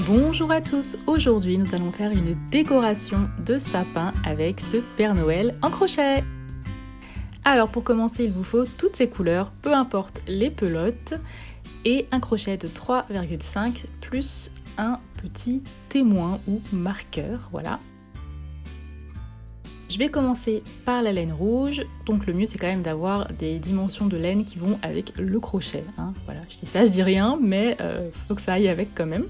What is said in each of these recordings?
Bonjour à tous, aujourd'hui nous allons faire une décoration de sapin avec ce Père Noël en crochet. Alors pour commencer il vous faut toutes ces couleurs, peu importe les pelotes, et un crochet de 3,5 plus un petit témoin ou marqueur, voilà. Je vais commencer par la laine rouge, donc le mieux c'est quand même d'avoir des dimensions de laine qui vont avec le crochet. Voilà, je dis ça, je dis rien, mais faut que ça aille avec quand même.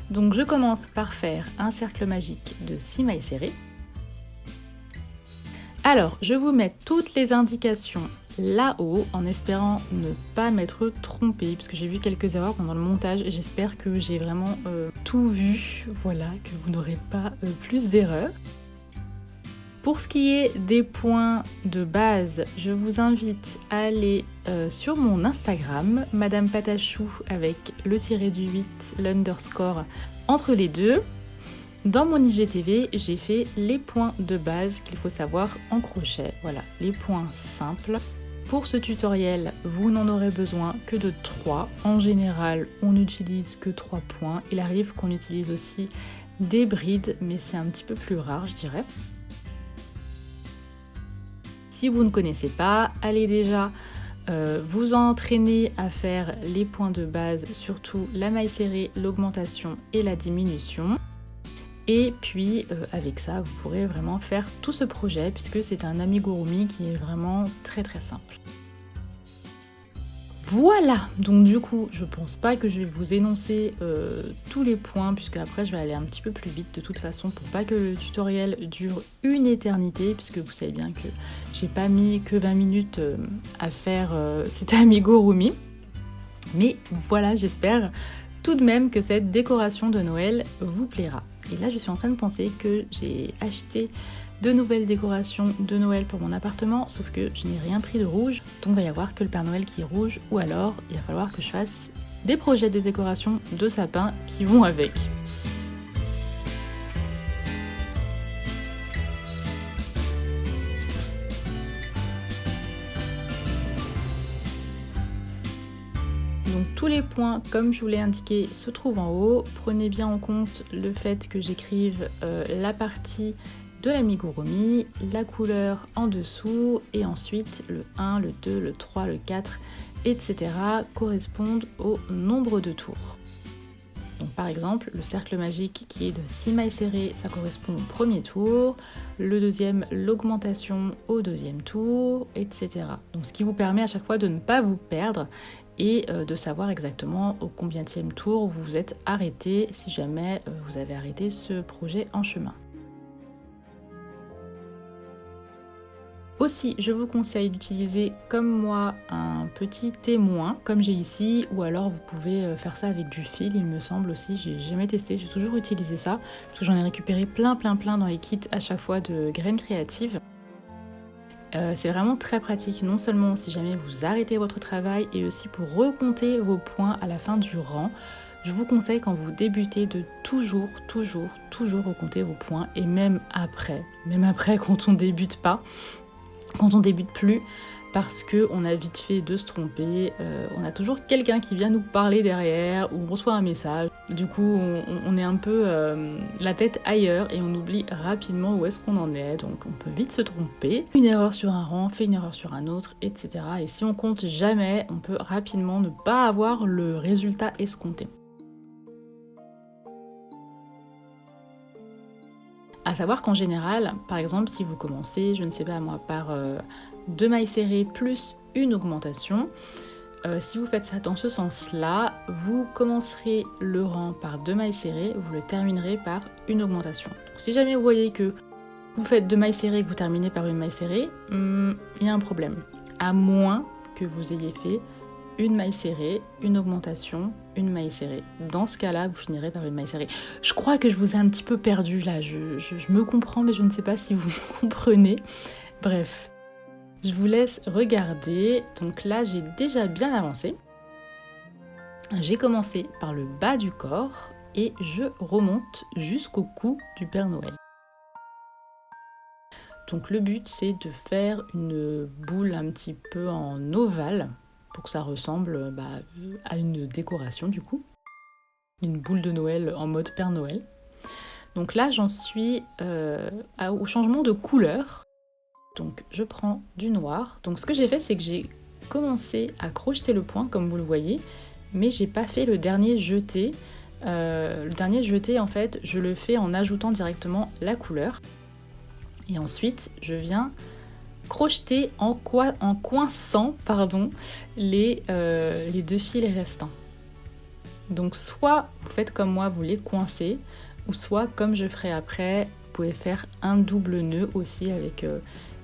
Donc je commence par faire un cercle magique de 6 mailles serrées. Alors je vous mets toutes les indications là-haut en espérant ne pas m'être trompée, parce que j'ai vu quelques erreurs pendant le montage et j'espère que j'ai vraiment tout vu, voilà, que vous n'aurez pas plus d'erreurs. Pour ce qui est des points de base, je vous invite à aller sur mon Instagram, Madame Patachou avec le tiré du 8, l'underscore entre les deux. Dans mon IGTV, j'ai fait les points de base qu'il faut savoir en crochet. Voilà, les points simples. Pour ce tutoriel, vous n'en aurez besoin que de 3. En général, on n'utilise que 3 points. Il arrive qu'on utilise aussi des brides, mais c'est un petit peu plus rare, je dirais. Si vous ne connaissez pas, allez déjà vous entraîner à faire les points de base, surtout la maille serrée, l'augmentation et la diminution. Et puis avec ça, vous pourrez vraiment faire tout ce projet puisque c'est un amigurumi qui est vraiment très très simple. Voilà, donc du coup, je pense pas que je vais vous énoncer tous les points, puisque après je vais aller un petit peu plus vite de toute façon pour pas que le tutoriel dure une éternité, puisque vous savez bien que j'ai pas mis que 20 minutes à faire cet amigurumi. Mais voilà, j'espère tout de même que cette décoration de Noël vous plaira. Et là, je suis en train de penser que j'ai acheté de nouvelles décorations de Noël pour mon appartement, sauf que je n'ai rien pris de rouge, donc il va y avoir que le Père Noël qui est rouge, ou alors il va falloir que je fasse des projets de décoration de sapin qui vont avec. Donc tous les points, comme je vous l'ai indiqué, se trouvent en haut. Prenez bien en compte le fait que j'écrive la partie de l'amigurumi, la couleur en dessous, et ensuite le 1, le 2, le 3, le 4, etc. correspondent au nombre de tours. Donc par exemple, le cercle magique qui est de 6 mailles serrées, ça correspond au premier tour, le deuxième, l'augmentation au deuxième tour, etc. Donc ce qui vous permet à chaque fois de ne pas vous perdre et de savoir exactement au combienième tour vous vous êtes arrêté si jamais vous avez arrêté ce projet en chemin. Aussi, je vous conseille d'utiliser comme moi un petit témoin, comme j'ai ici, ou alors vous pouvez faire ça avec du fil, il me semble aussi, j'ai jamais testé, j'ai toujours utilisé ça, parce que j'en ai récupéré plein dans les kits à chaque fois de graines créatives. C'est vraiment très pratique, non seulement si jamais vous arrêtez votre travail, et aussi pour recompter vos points à la fin du rang. Je vous conseille quand vous débutez de toujours recompter vos points, et même après quand on débute pas, quand on débute plus, parce qu'on a vite fait de se tromper, on a toujours quelqu'un qui vient nous parler derrière, ou on reçoit un message, du coup on est un peu la tête ailleurs et on oublie rapidement où est-ce qu'on en est, donc on peut vite se tromper. Une erreur sur un rang fait une erreur sur un autre, etc. Et si on compte jamais, on peut rapidement ne pas avoir le résultat escompté. À savoir qu'en général, par exemple, si vous commencez, je ne sais pas moi, par 2 mailles serrées plus une augmentation, si vous faites ça dans ce sens-là, vous commencerez le rang par 2 mailles serrées, vous le terminerez par une augmentation. Donc, si jamais vous voyez que vous faites 2 mailles serrées et que vous terminez par une maille serrée, il y a un problème. À moins que vous ayez fait une maille serrée, une augmentation, une maille serrée. Dans ce cas-là, vous finirez par une maille serrée. Je crois que je vous ai un petit peu perdu là, je me comprends, mais je ne sais pas si vous me comprenez. Bref, je vous laisse regarder. Donc là, j'ai déjà bien avancé. J'ai commencé par le bas du corps et je remonte jusqu'au cou du Père Noël. Donc le but, c'est de faire une boule un petit peu en ovale, pour que ça ressemble à une décoration du coup. une boule de Noël en mode Père Noël. Donc là, j'en suis au changement de couleur. Donc je prends du noir. Donc ce que j'ai fait, c'est que j'ai commencé à crocheter le point, comme vous le voyez, mais j'ai pas fait le dernier jeté. Le dernier jeté, en fait, je le fais en ajoutant directement la couleur. Et ensuite, je viens crocheter en coinçant les 2 fils restants. Donc soit vous faites comme moi, vous les coincez, ou soit comme je ferai après, vous pouvez faire un double nœud aussi avec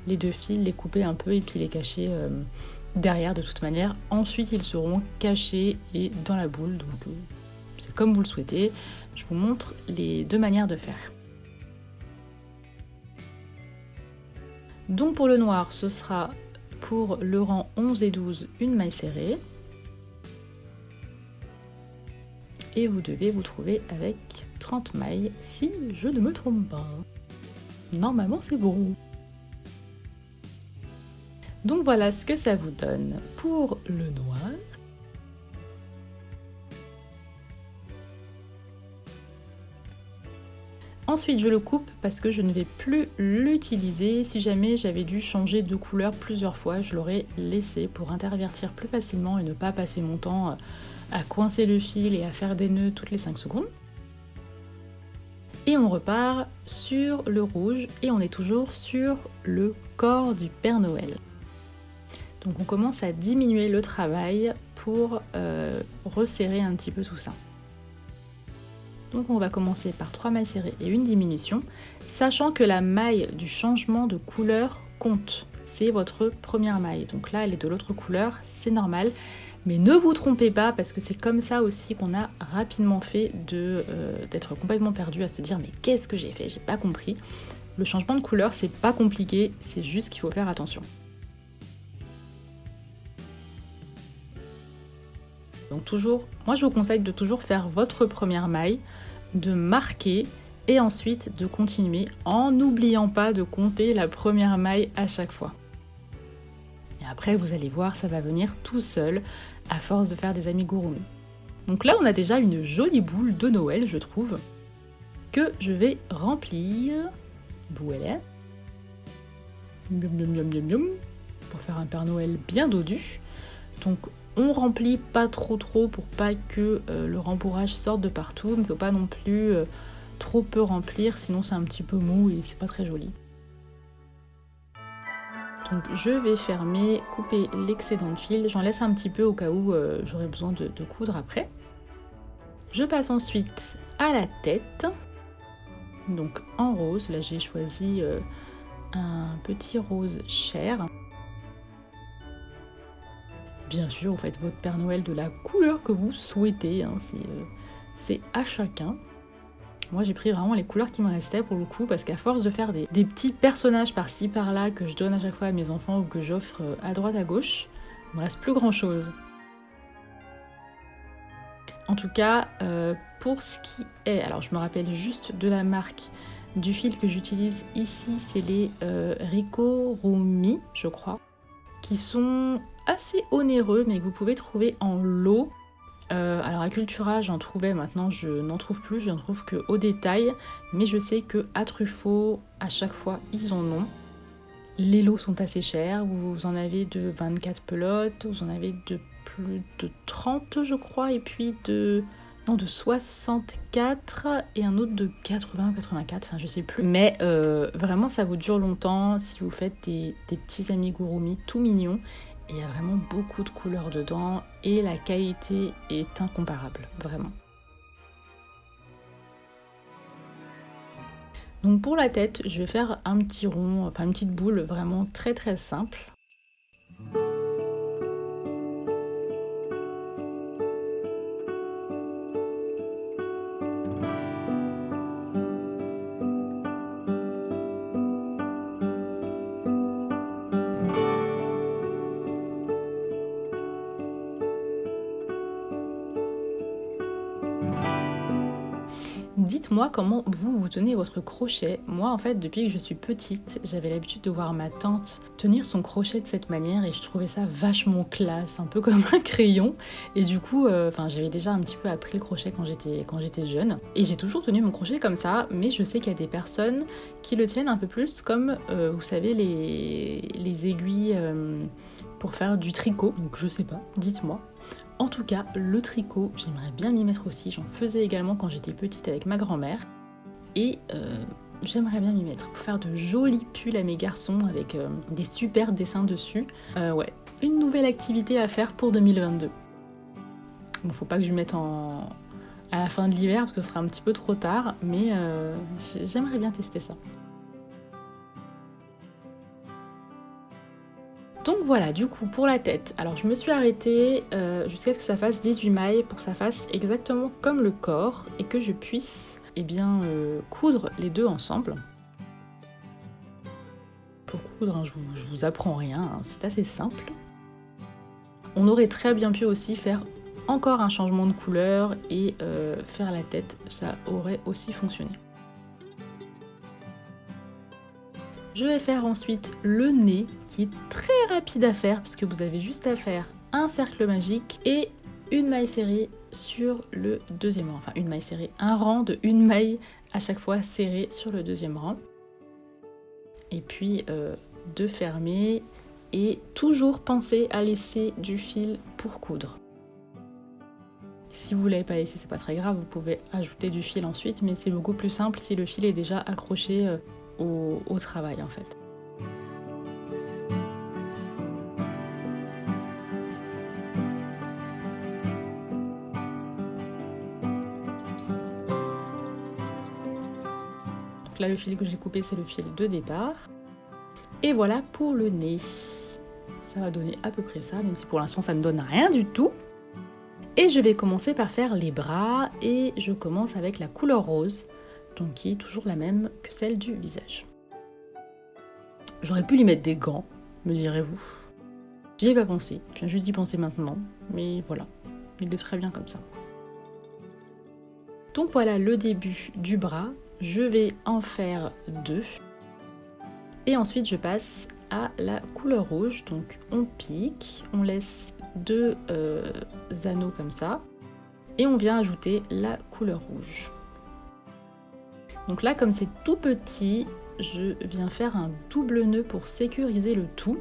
les 2 fils, les couper un peu et puis les cacher derrière de toute manière. Ensuite ils seront cachés et dans la boule, donc c'est comme vous le souhaitez. Je vous montre les 2 manières de faire. Donc pour le noir, ce sera pour le rang 11 et 12 une maille serrée. Et vous devez vous trouver avec 30 mailles si je ne me trompe pas. Normalement c'est bon. Donc voilà ce que ça vous donne pour le noir. Ensuite je le coupe parce que je ne vais plus l'utiliser. Si jamais j'avais dû changer de couleur plusieurs fois, je l'aurais laissé pour intervertir plus facilement et ne pas passer mon temps à coincer le fil et à faire des nœuds toutes les 5 secondes. Et on repart sur le rouge et on est toujours sur le corps du Père Noël. Donc on commence à diminuer le travail pour resserrer un petit peu tout ça. Donc on va commencer par 3 mailles serrées et une diminution, sachant que la maille du changement de couleur compte. C'est votre première maille. Donc là elle est de l'autre couleur, c'est normal. Mais ne vous trompez pas, parce que c'est comme ça aussi qu'on a rapidement fait d'être complètement perdu à se dire mais qu'est-ce que j'ai fait, j'ai pas compris. Le changement de couleur c'est pas compliqué, c'est juste qu'il faut faire attention. Donc toujours, moi je vous conseille de toujours faire votre première maille, de marquer et ensuite de continuer en n'oubliant pas de compter la première maille à chaque fois. Et après vous allez voir, ça va venir tout seul à force de faire des amigurumi. Donc là on a déjà une jolie boule de Noël je trouve, que je vais remplir. Voilà. Pour faire un Père Noël bien dodu. Donc on remplit pas trop pour pas que le rembourrage sorte de partout, mais il ne faut pas non plus trop peu remplir, sinon c'est un petit peu mou et c'est pas très joli. Donc je vais fermer, couper l'excédent de fil, j'en laisse un petit peu au cas où j'aurai besoin de coudre après. Je passe ensuite à la tête, donc en rose, là j'ai choisi un petit rose chair. Bien sûr, vous faites votre Père Noël de la couleur que vous souhaitez, hein, c'est à chacun. Moi j'ai pris vraiment les couleurs qui me restaient pour le coup, parce qu'à force de faire des petits personnages par-ci par-là que je donne à chaque fois à mes enfants ou que j'offre à droite à gauche, il me reste plus grand chose. En tout cas, pour ce qui est, alors je me rappelle juste de la marque du fil que j'utilise ici, c'est les Ricorumi, je crois, qui sont assez onéreux mais que vous pouvez trouver en lot. Alors à Cultura j'en trouvais, maintenant je n'en trouve plus, je n'en trouve qu'au détail, mais je sais que à Truffaut à chaque fois ils en ont. Les lots sont assez chers, vous en avez de 24 pelotes, vous en avez de plus de 30 je crois, et puis de 64 et un autre de 80-84, enfin je sais plus. Mais vraiment ça vous dure longtemps si vous faites des petits amigurumi tout mignons. Il y a vraiment beaucoup de couleurs dedans et la qualité est incomparable, vraiment. Donc pour la tête, je vais faire un petit rond, enfin une petite boule vraiment très simple. Dites-moi comment vous tenez votre crochet. Moi en fait depuis que je suis petite, j'avais l'habitude de voir ma tante tenir son crochet de cette manière et je trouvais ça vachement classe, un peu comme un crayon. Et du coup, j'avais déjà un petit peu appris le crochet quand j'étais jeune. Et j'ai toujours tenu mon crochet comme ça, mais je sais qu'il y a des personnes qui le tiennent un peu plus comme, vous savez, les aiguilles pour faire du tricot. Donc je sais pas, dites-moi. En tout cas, le tricot, j'aimerais bien m'y mettre aussi. J'en faisais également quand j'étais petite avec ma grand-mère. Et j'aimerais bien m'y mettre pour faire de jolis pulls à mes garçons avec des super dessins dessus. Ouais, une nouvelle activité à faire pour 2022. Bon, faut pas que je m'y mette à la fin de l'hiver parce que ce sera un petit peu trop tard, mais j'aimerais bien tester ça. Donc voilà, du coup, pour la tête, alors je me suis arrêtée jusqu'à ce que ça fasse 18 mailles pour que ça fasse exactement comme le corps et que je puisse coudre les deux ensemble. Pour coudre, je vous apprends rien, c'est assez simple. On aurait très bien pu aussi faire encore un changement de couleur et faire la tête, ça aurait aussi fonctionné. Je vais faire ensuite le nez, qui est très rapide à faire, puisque vous avez juste à faire un cercle magique et une maille serrée sur le deuxième rang. Enfin, une maille serrée, un rang de une maille à chaque fois serrée sur le deuxième rang. Et puis, de fermer et toujours penser à laisser du fil pour coudre. Si vous ne l'avez pas laissé, c'est pas très grave, vous pouvez ajouter du fil ensuite, mais c'est beaucoup plus simple si le fil est déjà accroché au travail en fait. Donc là le fil que j'ai coupé c'est le fil de départ. Et voilà pour le nez. Ça va donner à peu près ça, même si pour l'instant ça ne donne rien du tout. Et je vais commencer par faire les bras et je commence avec la couleur rose, donc qui est toujours la même que celle du visage. J'aurais pu lui mettre des gants, me direz-vous. J'y ai pas pensé, je viens juste d'y penser maintenant, mais voilà, il est très bien comme ça. Donc voilà le début du bras, je vais en faire 2. Et ensuite je passe à la couleur rouge, donc on pique, on laisse 2 anneaux comme ça, et on vient ajouter la couleur rouge. Donc là comme c'est tout petit, je viens faire un double nœud pour sécuriser le tout.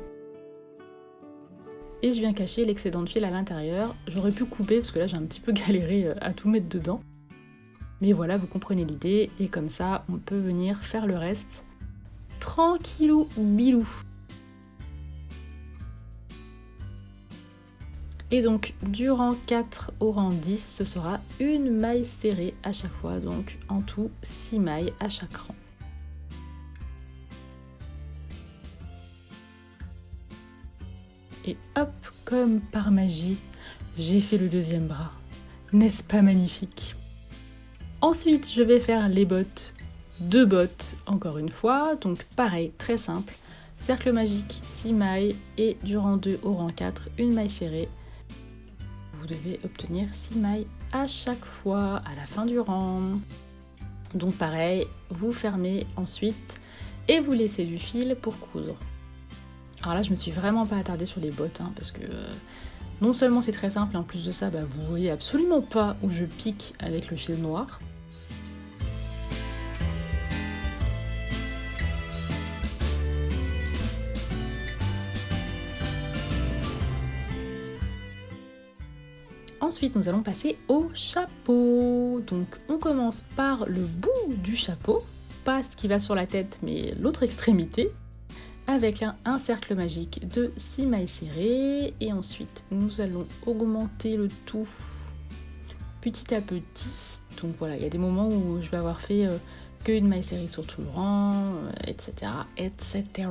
Et je viens cacher l'excédent de fil à l'intérieur. J'aurais pu couper parce que là j'ai un petit peu galéré à tout mettre dedans. Mais voilà, vous comprenez l'idée. Et comme ça, on peut venir faire le reste tranquillou bilou. Et donc du rang 4 au rang 10, ce sera une maille serrée à chaque fois. Donc en tout 6 mailles à chaque rang. Et hop, comme par magie, j'ai fait le deuxième bras. N'est-ce pas magnifique? Ensuite, je vais faire les bottes, 2 bottes encore une fois. Donc pareil, très simple. Cercle magique, 6 mailles et du rang 2 au rang 4, une maille serrée. Vous devez obtenir 6 mailles à chaque fois à la fin du rang. Donc pareil, vous fermez ensuite et vous laissez du fil pour coudre. Alors là, je me suis vraiment pas attardée sur les bottes, parce que non seulement c'est très simple, et en plus de ça, vous voyez absolument pas où je pique avec le fil noir. Ensuite, nous allons passer au chapeau. Donc, on commence par le bout du chapeau, pas ce qui va sur la tête, mais l'autre extrémité, avec un cercle magique de 6 mailles serrées. Et ensuite, nous allons augmenter le tout petit à petit. Donc voilà, il y a des moments où je vais avoir fait qu'une maille serrée sur tout le rang, etc., etc.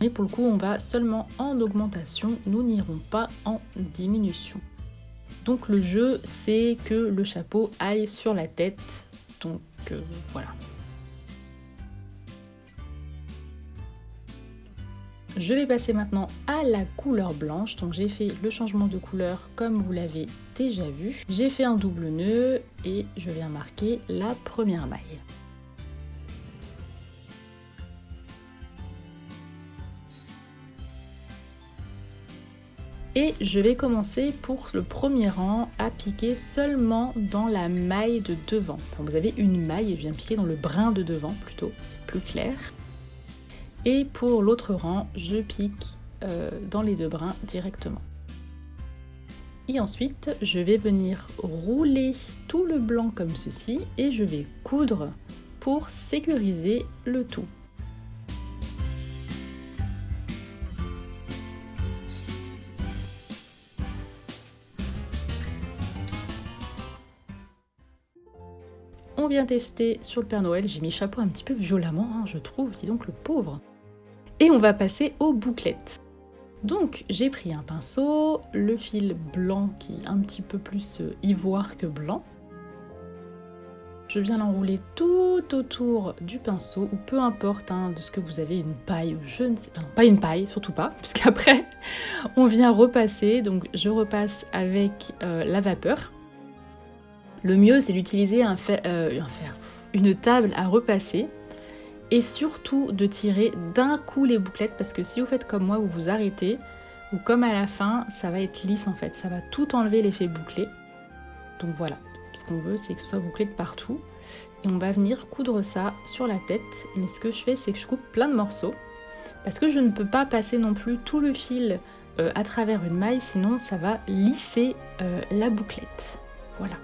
Et pour le coup, on va seulement en augmentation, nous n'irons pas en diminution. Donc le jeu, c'est que le chapeau aille sur la tête. Donc voilà. Je vais passer maintenant à la couleur blanche. Donc j'ai fait le changement de couleur comme vous l'avez déjà vu. J'ai fait un double nœud et je viens marquer la première maille. Et je vais commencer pour le premier rang à piquer seulement dans la maille de devant. Enfin, vous avez une maille et je viens piquer dans le brin de devant plutôt, c'est plus clair. Et pour l'autre rang, je pique dans les deux brins directement. Et ensuite, je vais venir rouler tout le blanc comme ceci et je vais coudre pour sécuriser le tout. On vient tester sur le Père Noël, j'ai mis chapeau un petit peu violemment, hein, je trouve, dis donc le pauvre. Et on va passer aux bouclettes. Donc j'ai pris un pinceau, le fil blanc qui est un petit peu plus ivoire que blanc. Je viens l'enrouler tout autour du pinceau, ou peu importe hein, de ce que vous avez, une paille ou je ne sais pas, non, pas une paille, surtout pas, puisqu'après on vient repasser, donc je repasse avec la vapeur. Le mieux, c'est d'utiliser une table à repasser et surtout de tirer d'un coup les bouclettes parce que si vous faites comme moi, vous vous arrêtez ou comme à la fin, ça va être lisse en fait. Ça va tout enlever l'effet bouclé. Donc voilà, ce qu'on veut, c'est que ce soit bouclé de partout. Et on va venir coudre ça sur la tête. Mais ce que je fais, c'est que je coupe plein de morceaux parce que je ne peux pas passer non plus tout le fil à travers une maille, sinon ça va lisser la bouclette. Voilà.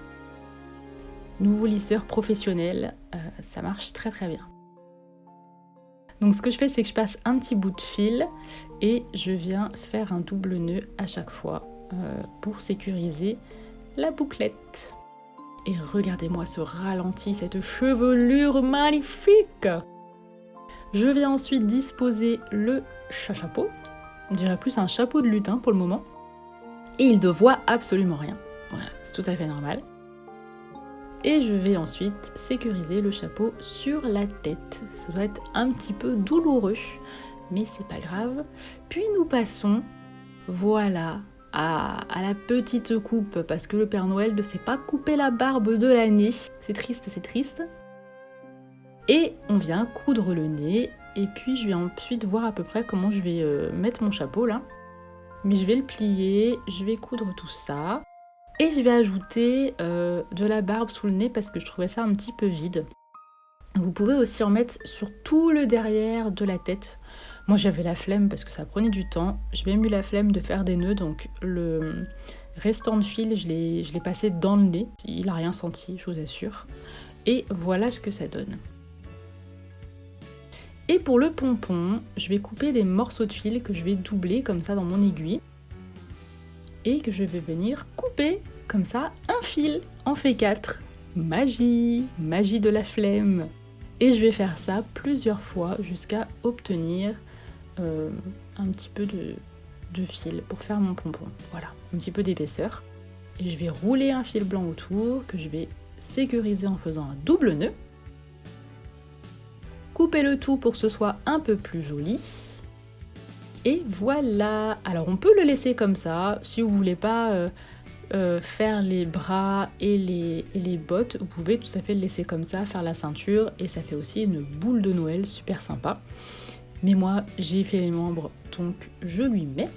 Nouveau lisseur professionnel, ça marche très très bien. Donc ce que je fais, c'est que je passe un petit bout de fil et je viens faire un double nœud à chaque fois pour sécuriser la bouclette. Et regardez-moi ce ralenti, cette chevelure magnifique! Je viens ensuite disposer le chapeau. On dirait plus un chapeau de lutin pour le moment. Et il ne voit absolument rien. Voilà, c'est tout à fait normal. Et je vais ensuite sécuriser le chapeau sur la tête. Ça doit être un petit peu douloureux, mais c'est pas grave. Puis nous passons, voilà, à la petite coupe, parce que le Père Noël ne sait pas couper la barbe de l'année. C'est triste, c'est triste. Et on vient coudre le nez, et puis je vais ensuite voir à peu près comment je vais mettre mon chapeau là. Mais je vais le plier, je vais coudre tout ça. Et je vais ajouter de la barbe sous le nez parce que je trouvais ça un petit peu vide. Vous pouvez aussi en mettre sur tout le derrière de la tête. Moi j'avais la flemme parce que ça prenait du temps. J'ai même eu la flemme de faire des nœuds, donc le restant de fil je l'ai passé dans le nez. Il n'a rien senti, je vous assure. Et voilà ce que ça donne. Et pour le pompon, je vais couper des morceaux de fil que je vais doubler comme ça dans mon aiguille. Et que je vais venir couper comme ça un fil en fait 4. Magie, magie de la flemme. Et je vais faire ça plusieurs fois jusqu'à obtenir un petit peu de fil pour faire mon pompon. Voilà, un petit peu d'épaisseur. Et je vais rouler un fil blanc autour que je vais sécuriser en faisant un double nœud. Couper le tout pour que ce soit un peu plus joli. Et voilà. Alors on peut le laisser comme ça. Si vous voulez pas faire les bras et les bottes, vous pouvez tout à fait le laisser comme ça, faire la ceinture. Et ça fait aussi une boule de Noël super sympa. Mais moi, j'ai fait les membres, donc je lui mets.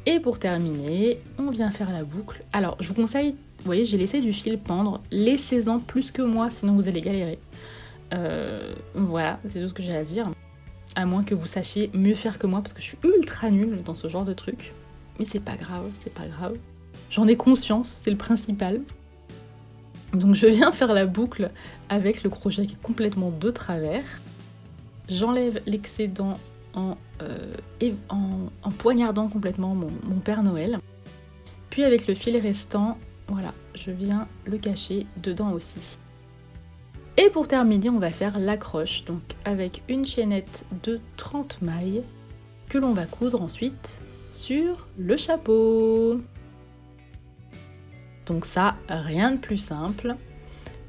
Et pour terminer, on vient faire la boucle. Alors je vous conseille, vous voyez, j'ai laissé du fil pendre. Laissez-en plus que moi, sinon vous allez galérer. Voilà, c'est tout ce que j'ai à dire. À moins que vous sachiez mieux faire que moi, parce que je suis ultra nulle dans ce genre de truc. Mais c'est pas grave, c'est pas grave. J'en ai conscience, c'est le principal. Donc je viens faire la boucle avec le crochet qui est complètement de travers. J'enlève l'excédent en poignardant complètement mon Père Noël. Puis avec le fil restant, voilà, je viens le cacher dedans aussi. Et pour terminer, on va faire l'accroche, donc avec une chaînette de 30 mailles que l'on va coudre ensuite sur le chapeau. Donc ça, rien de plus simple.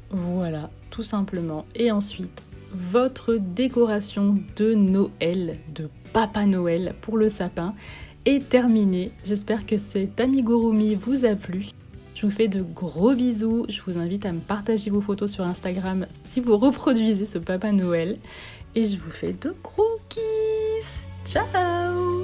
Voilà, tout simplement. Et ensuite, votre décoration de Noël, de Papa Noël pour le sapin est terminée. J'espère que cet amigurumi vous a plu. Je vous fais de gros bisous, je vous invite à me partager vos photos sur Instagram si vous reproduisez ce Papa Noël. Et je vous fais de gros kiss. Ciao!